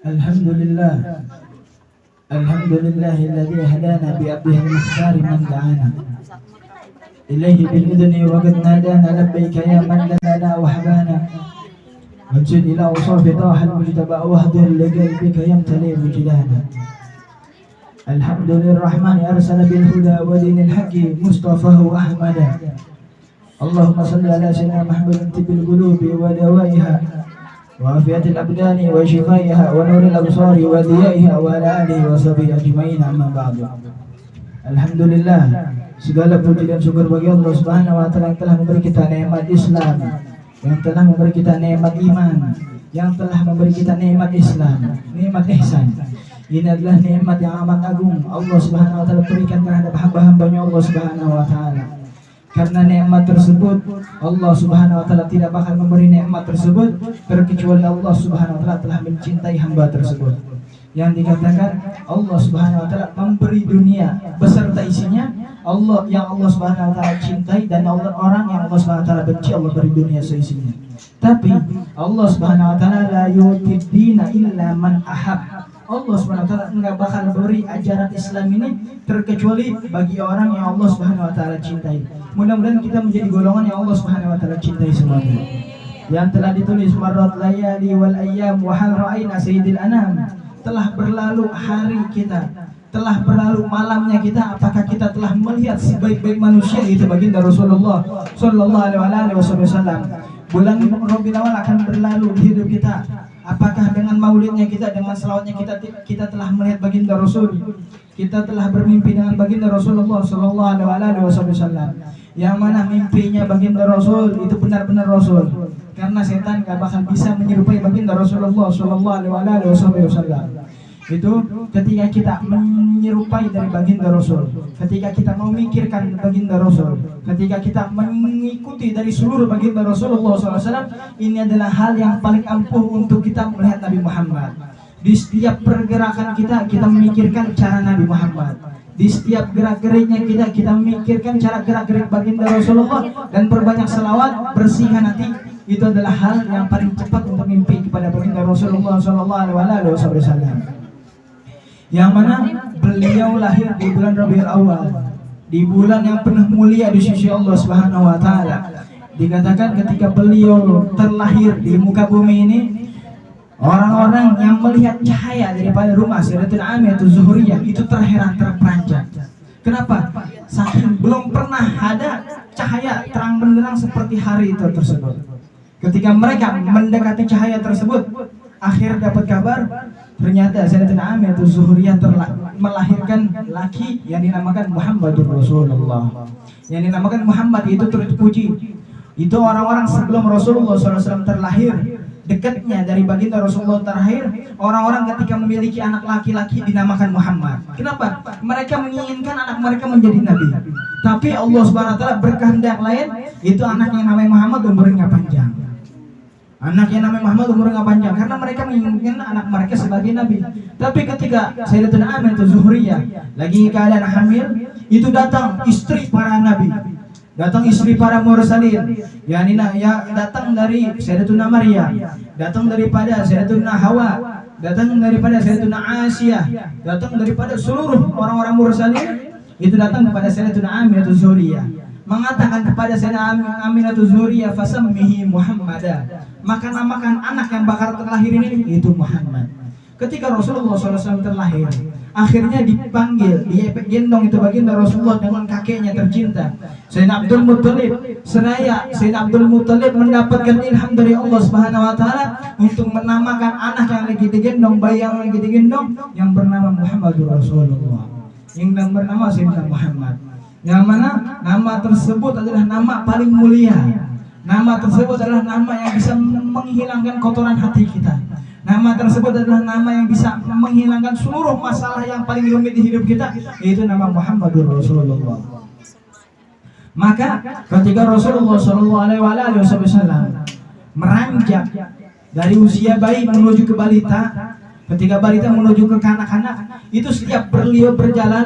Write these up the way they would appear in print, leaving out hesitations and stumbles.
الحمد لله الحمد لله الذي هدانا بأبيه المختار من دعانا إليه بالإذن وقد نادانا لبيك يا من لنا وحبانا وانزل إلى وصوف طه المجتبى واهدر لقلبك يمتلئ وجدانا. الحمد للرحمن أرسل بالهدى ودين الحق مصطفاه أحمدا. اللهم صل على سيدنا محمد طب القلوب ودوائها وعافية الأبدان وشفائها ونور الأبصار وضيائها وعلى آله وصحبه أجمعين. أما بعد. Alhamdulillah, segala puji dan syukur bagi Allah Subhanahu wa taala yang telah memberi kita nikmat Islam, yang telah memberi kita nikmat iman, yang telah memberi kita nikmat Islam, nikmat ihsan. Ini adalah nikmat yang amat agung Allah Subhanahu wa taala berikan terhadap hamba-hambanya Allah Subhanahu wa taala. Karena nikmat tersebut Allah Subhanahu wa taala tidak bakal memberi nikmat tersebut terkecuali Allah Subhanahu wa taala telah mencintai hamba tersebut. Yang dikatakan Allah Subhanahu wa taala memberi dunia beserta isinya, Allah Subhanahu wa taala cintai, dan orang yang Allah Subhanahu wa taala benci Allah beri dunia seisinya. Tapi Allah Subhanahu wa taala la yu'tid dina illa man ahab. Allah Subhanahu wa taala enggak bakal beri ajaran Islam ini terkecuali bagi orang yang Allah Subhanahu wa taala cintai. Mudah-mudahan kita menjadi golongan yang Allah Subhanahu wa taala cintai semuanya. Yang telah ditulis marrat layali wal ayyam wa hal ra'ayna sayyidil anam. Telah berlalu hari kita, telah berlalu malamnya kita, apakah kita telah melihat sebaik-baik manusia, itu baginda Rasulullah sallallahu alaihi wasallam. Bulan Rabiul Awal akan berlalu di hidup kita. Apakah dengan maulidnya kita, dengan selawatnya kita telah melihat baginda Rasul? Kita telah bermimpi dengan baginda Rasulullah sallallahu alaihi wasallam. Yang mana mimpinya baginda Rasul itu benar-benar Rasul. Karena setan gak bakal bisa menyerupai baginda Rasulullah sallallahu alaihi wasallam. Itu ketika kita menyerupai dari baginda Rasul, ketika kita memikirkan baginda Rasul, ketika kita mengikuti dari seluruh baginda Rasulullah SAW, ini adalah hal yang paling ampuh untuk kita melihat Nabi Muhammad. Di setiap pergerakan kita memikirkan cara Nabi Muhammad. Di setiap gerak-geriknya kita memikirkan cara gerak-gerik baginda Rasulullah, dan perbanyak selawat, bersihkan hati. Itu adalah hal yang paling cepat untuk mimpi kepada baginda Rasulullah SAW. Yang mana beliau lahir di bulan Rabiul Awal, di bulan yang penuh mulia di sisi Allah Subhanahu wa taala. Dikatakan ketika beliau terlahir di muka bumi ini, orang-orang yang melihat cahaya daripada rumah Sayyidatina Aminah Zuhriyah itu terheran, terperanjat. Kenapa? Saking belum pernah ada cahaya terang benderang seperti hari itu tersebut. Ketika mereka mendekati cahaya tersebut, akhir dapat kabar ternyata Sayyidatina Aminah Zuhriyah melahirkan laki yang dinamakan Muhammadur Rasulullah. Yang dinamakan Muhammad itu terpuji. Itu orang-orang sebelum Rasulullah SAW terlahir, dekatnya dari baginda Rasulullah terlahir, orang-orang ketika memiliki anak laki-laki dinamakan Muhammad. Kenapa? Mereka menginginkan anak mereka menjadi nabi. Tapi Allah Subhanahu wa taala berkehendak lain, itu anak yang namanya Muhammad umurnya panjang. Anak yang namanya Muhammad umurnya panjang karena mereka menginginkan anak mereka sebagai nabi. Tapi ketika Sayyidatina Aminah Zuhriyah lagi keadaan hamil, itu datang istri para nabi, datang istri para mursalin, ya datang dari Sayyidatuna Maryam, datang daripada Sayyidatuna Hawa, datang daripada Sayyidatuna Asiyah, datang daripada seluruh orang-orang mursalin, itu datang kepada Sayyidatuna Aminah Zuhriyah, mengatakan kepada Sayyidatuna Aminah Zuhriyah, fasammihi Muhammadan, maka namakan anak yang bakal terlahir ini itu Muhammad. Ketika Rasulullah SAW terlahir, akhirnya dipanggil, digendong itu baginda Rasulullah dengan kakeknya tercinta Sayyidina Abdul Muttalib. Seraya Sayyidina Abdul Muttalib mendapatkan ilham dari Allah Subhanahu wa taala untuk menamakan anak yang lagi digendong, bayi yang lagi digendong, yang bernama Muhammadur Rasulullah, yang bernama Sayyidina Muhammad. Yang mana nama tersebut adalah nama paling mulia. Nama tersebut adalah nama yang bisa menghilangkan kotoran hati kita. Nama tersebut adalah nama yang bisa menghilangkan seluruh masalah yang paling rumit di hidup kita, yaitu nama Muhammadur Rasulullah. Maka ketika Rasulullah SAW meranjak dari usia bayi menuju ke balita, ketika balita menuju ke kanak-kanak, itu setiap beliau berjalan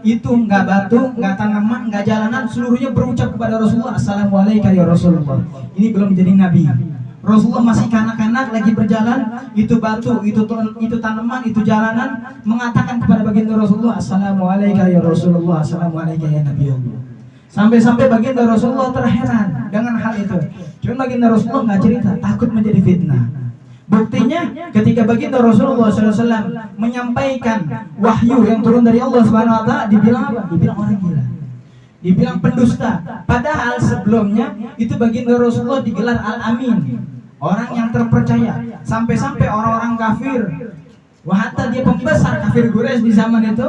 itu nggak batu, nggak tanaman, nggak jalanan, seluruhnya berucap kepada Rasulullah, assalamualaikum ya Rasulullah. Ini belum menjadi nabi, Rasulullah masih kanak-kanak lagi berjalan, itu batu, itu tanaman, itu jalanan mengatakan kepada baginda Rasulullah, "Assalamualaikum ya Rasulullah, assalamualaikum ya Nabi Allah." Sampai-sampai baginda Rasulullah terheran dengan hal itu. Cuma baginda Rasulullah nggak cerita, takut menjadi fitnah. Buktinya ketika baginda Rasulullah SAW menyampaikan wahyu yang turun dari Allah Subhanahu Wa Taala, dibilang apa? Dibilang orang gila, dibilang pendusta. Padahal sebelumnya itu baginda Rasulullah digelar Al-Amin, orang yang terpercaya. Sampai-sampai orang-orang kafir, hatta dia pembesar kafir Quraisy di zaman itu,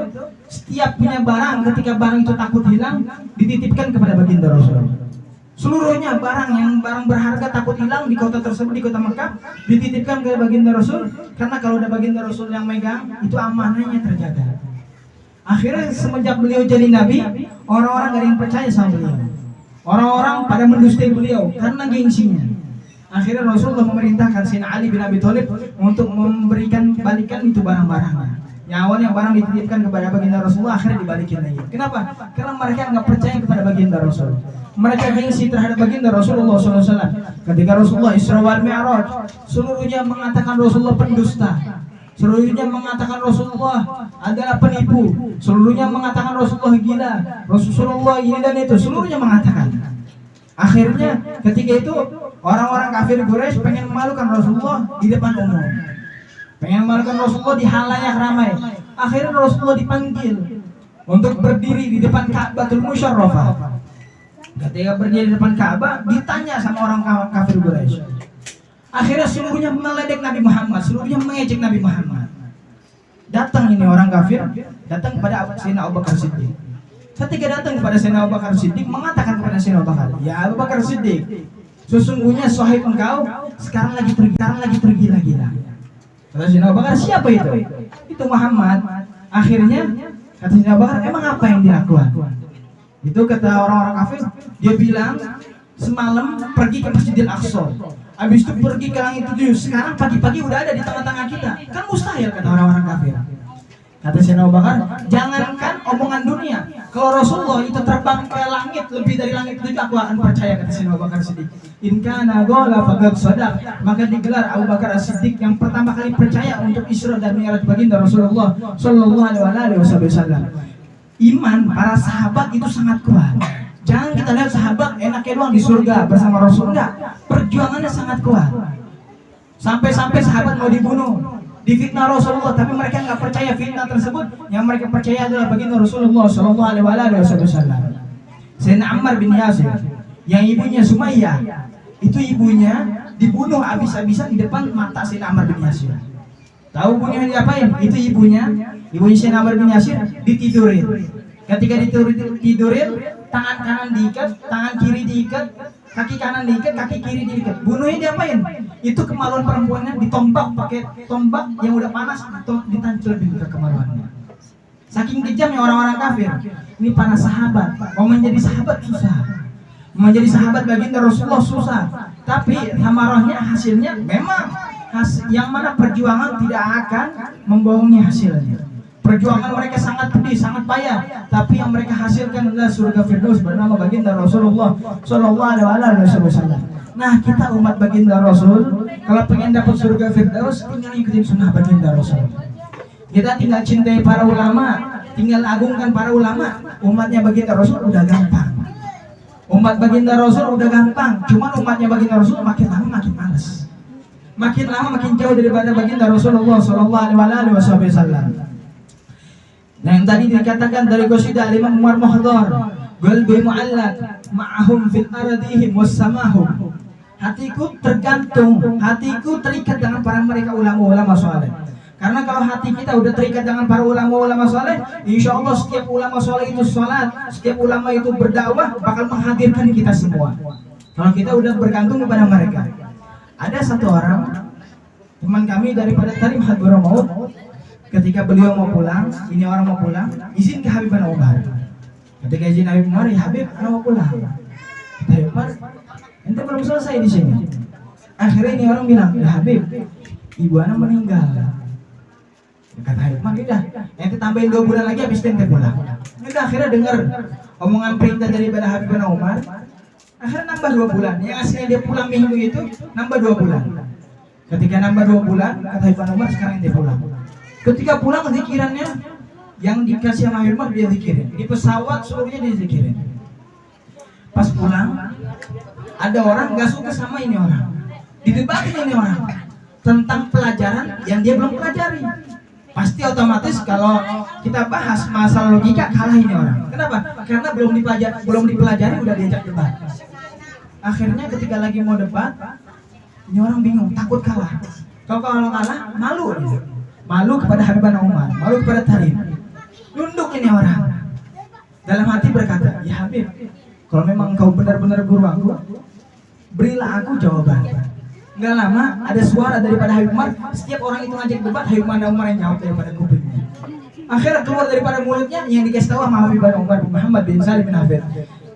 setiap punya barang, ketika barang itu takut hilang, dititipkan kepada baginda Rasulullah. Seluruhnya barang berharga takut hilang di kota tersebut, di kota Mekah, dititipkan ke baginda Rasul, karena kalau ada baginda Rasul yang megang, itu amanahnya terjaga. Akhirnya semenjak beliau jadi nabi, orang-orang gak ada yang percaya sama beliau. Orang-orang pada mendustai beliau karena gengsinya. Akhirnya Rasulullah memerintahkan Sayyidina Ali bin Abi Thalib untuk balikan itu barang-barangnya. Yang awalnya barang dititipkan kepada baginda Rasulullah, akhirnya dibalikin lagi. Kenapa? Karena mereka nggak percaya kepada baginda Rasul. Mereka gengsi terhadap baginda Rasulullah SAW. Ketika Rasulullah Isra wal Mi'raj, seluruhnya mengatakan Rasulullah pendusta. Seluruhnya mengatakan Rasulullah adalah penipu. Seluruhnya mengatakan Rasulullah gila. Rasulullah ini dan itu. Seluruhnya mengatakan. Akhirnya ketika itu orang-orang kafir Quraisy pengen memalukan Rasulullah di depan umum. Pengen memalukan Rasulullah di halayak ramai. Akhirnya Rasulullah dipanggil untuk berdiri di depan Ka'batul Musyarrafah. Ketika berdiri di depan Ka'bah, ditanya sama orang kafir Quraisy. Akhirnya seluruhnya meledek Nabi Muhammad, seluruhnya mengejek Nabi Muhammad. Datang ini orang kafir, datang kepada Sayyidina Abu Bakar Siddiq. Ketika datang kepada Sayyidina Abu Bakar Siddiq, mengatakan kepada Sayyidina Abu Bakar, "Ya Abu Bakar Siddiq, sesungguhnya sahib engkau sekarang lagi tergila-gila." Kata Sayyidina Abu Bakar, "Siapa itu?" "Itu Muhammad." Akhirnya kata Sayyidina Abu Bakar, "Emang apa yang dilakukan?" Itu kata orang-orang kafir, dia bilang semalam pergi ke Masjidil Aqsa, habis itu pergi ke langit tujuh, sekarang pagi-pagi udah ada di tengah-tengah kita. Kan mustahil, kata orang-orang kafir. Kata Sayyidina Abu Bakar, jangankan omongan dunia, kalau Rasulullah itu terbang ke langit lebih dari langit tujuh, aku akan percaya, kata Sayyidina Abu Bakar Siddiq. In kana qala faqad sadaq. Maka digelar Abu Bakar As-Siddiq yang pertama kali percaya untuk Isra dan Mi'raj baginda Rasulullah sallallahu alaihi wasallam. Iman para sahabat itu sangat kuat. Jangan kita lihat sahabat enaknya doang di surga bersama Rasul, enggak. Perjuangannya sangat kuat. Sampai-sampai sahabat mau dibunuh, difitnah Rasulullah, tapi mereka nggak percaya fitnah tersebut. Yang mereka percaya adalah baginda Rasulullah sallallahu alaihi wasallam. Sayyidina Ammar bin Yasir, yang ibunya Sumayyah, itu ibunya dibunuh habis-habisan di depan mata Sayyidina Ammar bin Yasir. Tahu ibunya diapain? Itu ibunya Sayyidina Ammar bin Yasir ditidurin. Ketika ditidurin, tangan kanan diikat, tangan kiri diikat, kaki kanan diikat, kaki kiri diikat. Bunuhnya diapain? Itu kemaluan perempuannya ditombak pakai tombak yang udah panas, ditancapin ke kemaluannya. Saking kejamnya orang-orang kafir. Ini para sahabat, mau menjadi sahabat susah. Menjadi sahabat baginda Rasulullah susah. Tapi samarahnya hasilnya memang yang mana perjuangan tidak akan membohongi hasilnya. Perjuangan mereka sangat pedih, sangat payah, tapi yang mereka hasilkan adalah surga Firdaus bernama baginda Rasulullah sallallahu alaihi wasallam. Nah, kita umat baginda Rasul, kalau pengen dapat surga Firdaus, tinggal ikutin sunnah baginda Rasul. Kita tinggal cintai para ulama, tinggal agungkan para ulama. Umatnya baginda Rasul udah gampang. Umat baginda Rasul udah gampang, cuma umatnya baginda Rasul makin lama makin malas. Makin lama makin jauh daripada baginda Rasulullah sallallahu alaihi wasallam. Nah, yang tadi dikatakan dari qasidah Imam Umar Muhdar, qalbi mu'allaq ma'ahum fil ardihim wassamahum. Hatiku tergantung, hatiku terikat dengan para mereka ulama-ulama saleh. Karena kalau hati kita udah terikat dengan para ulama-ulama saleh, insya Allah setiap ulama saleh itu salat, setiap ulama itu berdakwah bakal menghadirkan kita semua. Kalau kita udah bergantung kepada mereka. Ada satu orang teman kami daripada Tarim Hadburamaut, ketika beliau mau pulang, ini orang mau pulang, izin ke Habib bin Umar. Ketika izin Habib Umar, ya Habib, anak mau pulang. Kata Habib Umar, ente belum selesai di sini. Akhirnya ini orang bilang, ya Habib, ibu anak meninggal. Kata Habib Umar, udah, ente tambahin 2 bulan lagi habis ente pulang. Udah, akhirnya dengar omongan perintah daripada Habib bin Umar. Akhirnya nambah 2 bulan. Yang aslinya dia pulang minggu itu nambah 2 bulan. Ketika nambah 2 bulan, kata Ibnu Umar, sekarang dia pulang. Ketika pulang zikirannya yang dikasih sama Ibnu Umar dia zikirin. Di pesawat seluruhnya dia zikirin. Pas pulang, ada orang nggak suka sama ini orang. Didebatin ini orang tentang pelajaran yang dia belum pelajari. Pasti otomatis kalau kita bahas masalah logika kalah ini orang. Kenapa? Karena belum dipelajari udah diajak debat. Akhirnya ketika lagi mau debat, ini orang bingung, takut kalah. Kalau kalah, malu. Malu kepada Habibana Umar, malu kepada Tarim. Nunduk ini orang. Dalam hati berkata, ya Habib, kalau memang engkau benar-benar guru aku, berilah aku jawaban. Nggak lama ada suara daripada Habib Umar. Setiap orang itu ngajak debat, Habibana Umar yang jawab daripada kupingnya. Akhirnya keluar daripada mulutnya yang dikasih tahu sama Habibana Umar Muhammad bin Salim bin Hafid.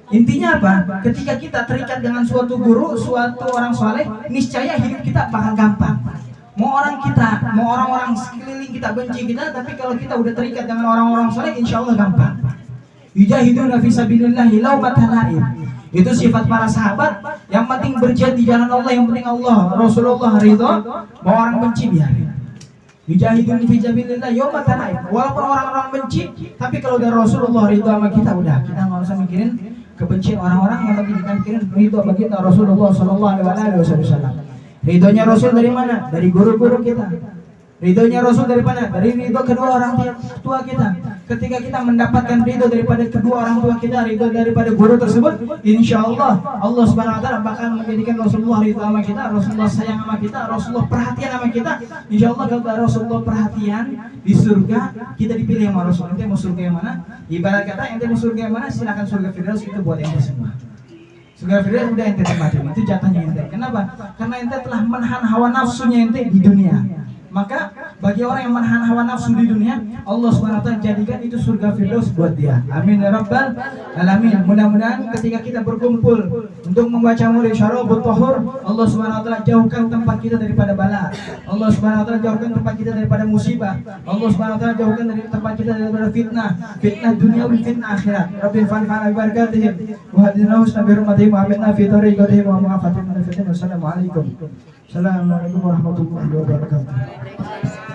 Intinya apa? Ketika kita terikat dengan suatu guru, suatu orang soleh, niscaya hidup kita bakal gampang. Mau orang-orang sekeliling kita benci kita, tapi kalau kita udah terikat dengan orang-orang soleh, insya Allah gampang. Yujahiduna fi sabilillah laumata laim. Itu sifat para sahabat. Yang penting berjihad di jalan Allah, yang penting Allah, Rasulullah ridho, mau orang benci biarin. Yujahidun fi sabilillah laumata laim. Walaupun orang-orang benci, tapi kalau dari Rasulullah ridho sama kita udah, kita nggak usah mikirin kebencian orang-orang, yang penting kita mikirin ridho baginda Rasulullah sallallahu alaihi wasallam. Ridhonya Rasul dari mana? Dari guru-guru kita. Ridhonya Rasul dari mana? Dari ridho kedua orang tua kita. Ketika kita mendapatkan ridho daripada kedua orang tua kita, ridho daripada guru tersebut, insya Allah Allah Subhanahu Wa Taala bakal menjadikan Rasulullah ridho sama kita, Rasulullah sayang sama kita, Rasulullah perhatian sama kita. Insya Allah kalau Rasulullah perhatian di surga, kita dipilih sama Rasul. Ente mau surga yang mana? Ibarat kata ente mau surga yang mana, silakan surga Firdaus itu buat ente semua. Surga Firdaus udah ente tempatin, itu jatahnya ente. Kenapa? Karena ente telah menahan hawa nafsunya ente di dunia. Maka bagi orang yang menahan hawa nafsu di dunia, Allah SWT jadikan itu surga Firdaus buat dia. Amin ya rabbal alamin. Mudah-mudahan ketika kita berkumpul untuk membaca murid syarabut tahur, Allah SWT jauhkan tempat kita daripada bala. Allah SWT jauhkan tempat kita daripada musibah. Allah SWT jauhkan dari tempat kita daripada fitnah, fitnah dunia dan fitnah akhirat. Rabbil fanfa'na bi barakatihim wa hadina husna bi rahmatihim wa aminna fi tariqatihim wa mu'afatihim min fitnah. Wassalamualaikum warahmatullahi wabarakatuh.